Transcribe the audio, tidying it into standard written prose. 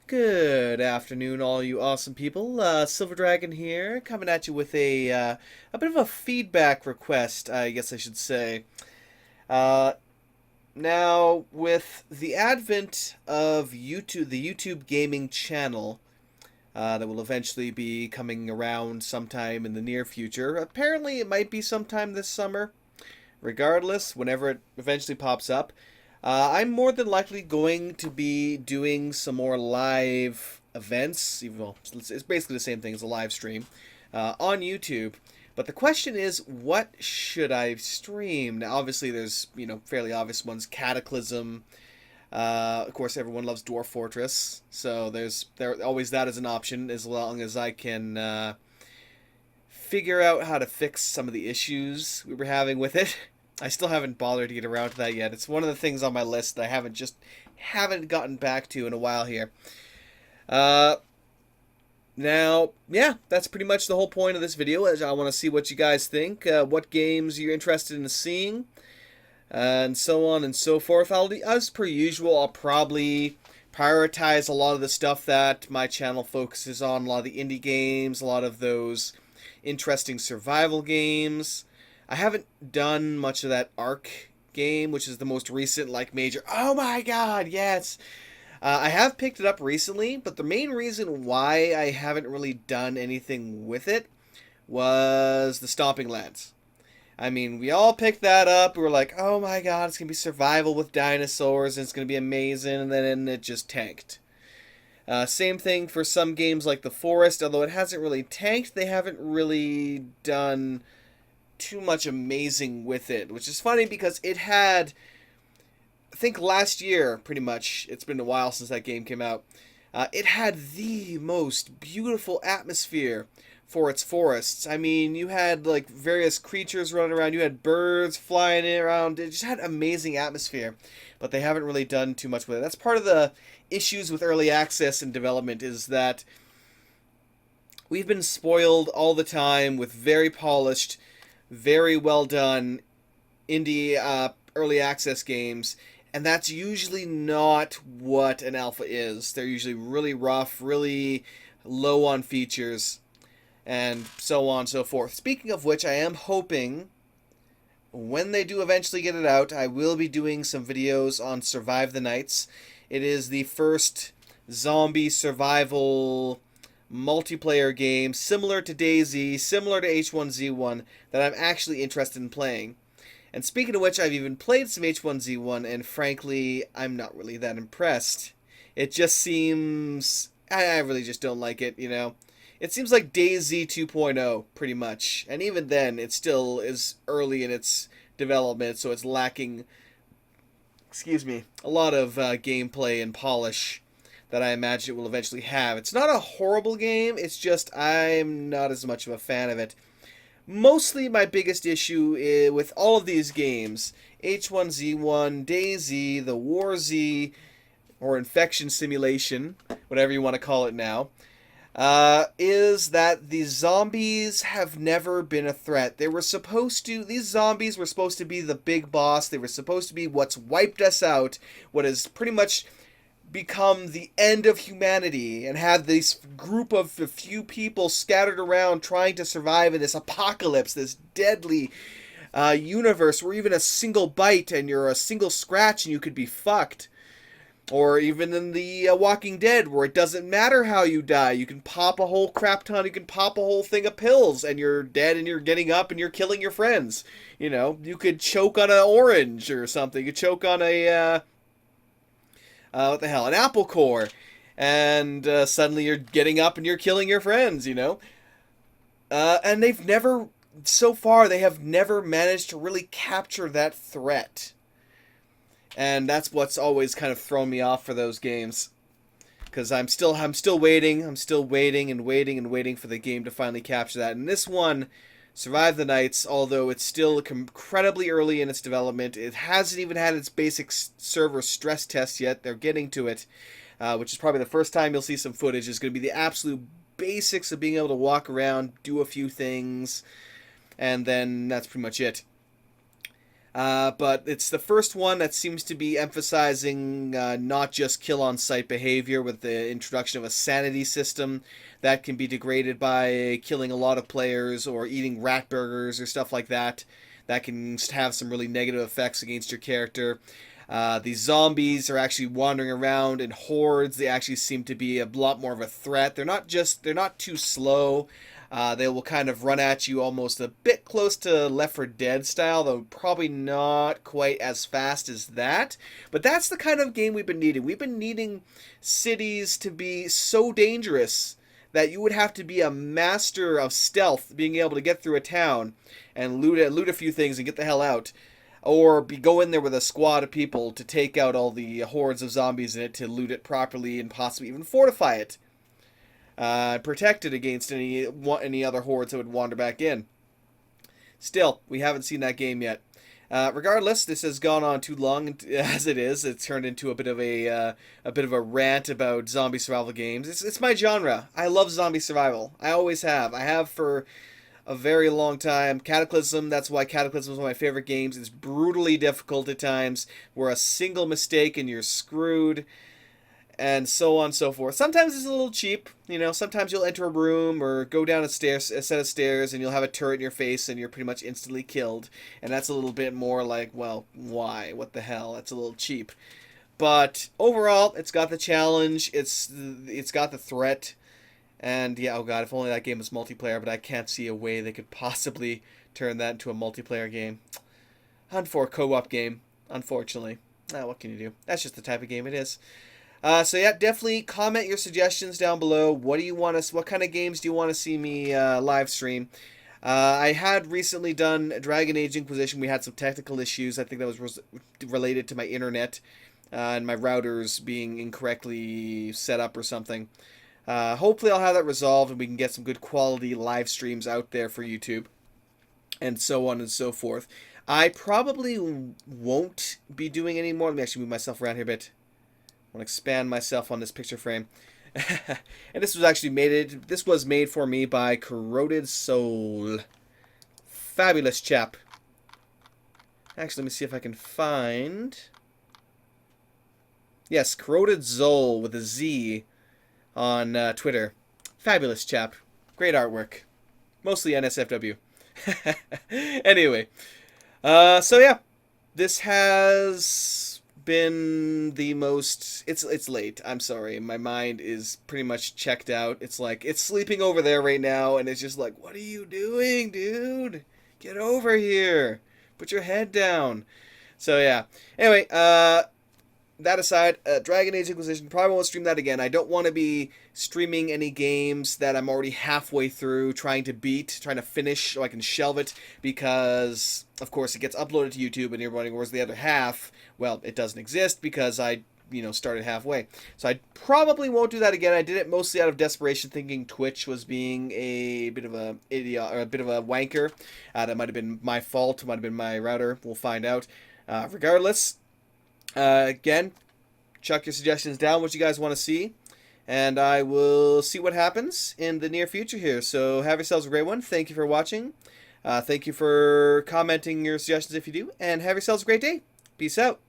Good afternoon, all you awesome people. Silver Dragon here, coming at you with a bit of a feedback request, I guess I should say. Uh, Now, with the advent of YouTube, the YouTube gaming channel, that will eventually be coming around sometime in the near future. Apparently, it might be sometime this summer. Regardless, whenever it eventually pops up, I'm more than likely going to be doing some more live events. Even though it's basically the same thing as a live stream on YouTube. But the question is, what should I stream? Now, obviously, there's fairly obvious ones: Cataclysm. Of course, everyone loves Dwarf Fortress, so there always that as an option, as long as I can figure out how to fix some of the issues we were having with it. I still haven't bothered to get around to that yet. It's one of the things on my list that I haven't gotten back to in a while here. Uh, Now, yeah, that's pretty much the whole point of this video. Is I want to see what you guys think, what games you're interested in seeing, and so on and so forth. As per usual, I'll probably prioritize a lot of the stuff that my channel focuses on, a lot of the indie games, a lot of those interesting survival games. I haven't done much of that Ark game, which is the most recent, like, major. Oh my god, yes! I have picked it up recently, but the main reason why I haven't really done anything with it was the Stomping Lands. I mean, we all picked that up. We were like, oh my god, it's going to be survival with dinosaurs, and it's going to be amazing, and then it just tanked. Same thing for some games like The Forest, although it hasn't really tanked, they haven't really done too much amazing with it, which is funny because it had, I think last year, pretty much, it's been a while since that game came out, it had the most beautiful atmosphere for its forests. I mean, you had like various creatures running around, you had birds flying around, it just had amazing atmosphere, but they haven't really done too much with it. That's part of the issues with early access and development, is that we've been spoiled all the time with very polished, very well done indie early access games, and that's usually not what an alpha is. They're usually really rough, really low on features, and so on and so forth. Speaking of which, I am hoping when they do eventually get it out, I will be doing some videos on Survive the Nights. It is the first zombie survival multiplayer game, similar to DayZ, similar to H1Z1, that I'm actually interested in playing. And speaking of which, I've even played some H1Z1, and frankly, I'm not really that impressed. It just seems... I really just don't like it, you know? It seems like DayZ 2.0, pretty much. And even then, it still is early in its development, so it's lacking, excuse me, a lot of gameplay and polish that I imagine it will eventually have. It's not a horrible game, it's just I'm not as much of a fan of it. Mostly my biggest issue is with all of these games, H1Z1, DayZ, the War Z, or Infection Simulation, whatever you want to call it now, is that the zombies have never been a threat. These zombies were supposed to be the big boss, they were supposed to be what's wiped us out, what has pretty much become the end of humanity, and have this group of a few people scattered around trying to survive in this apocalypse, this deadly universe where even a single bite and you're a single scratch and you could be fucked. Or even in the Walking Dead, where it doesn't matter how you die. You can pop a whole crap ton, you can pop a whole thing of pills, and you're dead and you're getting up and you're killing your friends. You know, you could choke on an orange or something. You could choke on what the hell, an apple core, and suddenly you're getting up and you're killing your friends, you know? And so far, they have never managed to really capture that threat. And that's what's always kind of thrown me off for those games. Because I'm still waiting and waiting for the game to finally capture that. And this one, Survive the Nights, although it's still incredibly early in its development, it hasn't even had its basic server stress test yet. They're getting to it, which is probably the first time you'll see some footage. It's going to be the absolute basics of being able to walk around, do a few things, and then that's pretty much it. But it's the first one that seems to be emphasizing not just kill on sight behavior with the introduction of a sanity system that can be degraded by killing a lot of players or eating rat burgers or stuff like that. That can have some really negative effects against your character. These zombies are actually wandering around in hordes. They actually seem to be a lot more of a threat. They're not too slow. They will kind of run at you almost a bit close to Left 4 Dead style, though probably not quite as fast as that. But that's the kind of game we've been needing. We've been needing cities to be so dangerous that you would have to be a master of stealth, being able to get through a town and loot a few things and get the hell out. Or go in there with a squad of people to take out all the hordes of zombies in it, to loot it properly and possibly even fortify it. Protect it against any other hordes that would wander back in. Still, we haven't seen that game yet. Regardless, this has gone on too long as it is. It's turned into a bit of a rant about zombie survival games. It's my genre. I love zombie survival. I always have. I have for a very long time. Cataclysm, that's why Cataclysm is one of my favorite games. It's brutally difficult at times, where a single mistake and you're screwed, and so on and so forth. Sometimes it's a little cheap, sometimes you'll enter a room or go down a set of stairs and you'll have a turret in your face and you're pretty much instantly killed. And that's a little bit more like, well, why? What the hell? That's a little cheap. But overall, it's got the challenge, it's got the threat. And yeah, oh god, if only that game was multiplayer, but I can't see a way they could possibly turn that into a multiplayer game. Co-op game, unfortunately. What can you do? That's just the type of game it is. So yeah, definitely comment your suggestions down below. What kind of games do you want to see me live stream? I had recently done Dragon Age Inquisition. We had some technical issues. I think that was related to my internet and my routers being incorrectly set up or something. Hopefully I'll have that resolved and we can get some good quality live streams out there for YouTube, and so on and so forth. I probably won't be doing any more. Let me actually move myself around here a bit. I want to expand myself on this picture frame. And this was made for me by Corroded Soul. Fabulous chap. Actually, let me see if I can find... Yes, Corroded Soul with a Z on Twitter. Fabulous chap. Great artwork. Mostly NSFW. Anyway. So yeah. This has been the most... It's late. I'm sorry. My mind is pretty much checked out. It's like, it's sleeping over there right now, and it's just like, what are you doing, dude? Get over here. Put your head down. So yeah. Anyway, that aside, Dragon Age Inquisition, probably won't stream that again. I don't want to be streaming any games that I'm already halfway through, trying to finish so I can shelve it, because, of course, it gets uploaded to YouTube and you're wondering where's the other half. Well, it doesn't exist because I, started halfway. So I probably won't do that again. I did it mostly out of desperation, thinking Twitch was being a bit of a idiot, or a bit of a wanker. That might have been my fault, might have been my router. We'll find out. Regardless... again, chuck your suggestions down, what you guys want to see, and I will see what happens in the near future here. So have yourselves a great one. Thank you for watching. Thank you for commenting your suggestions if you do, and have yourselves a great day. Peace out.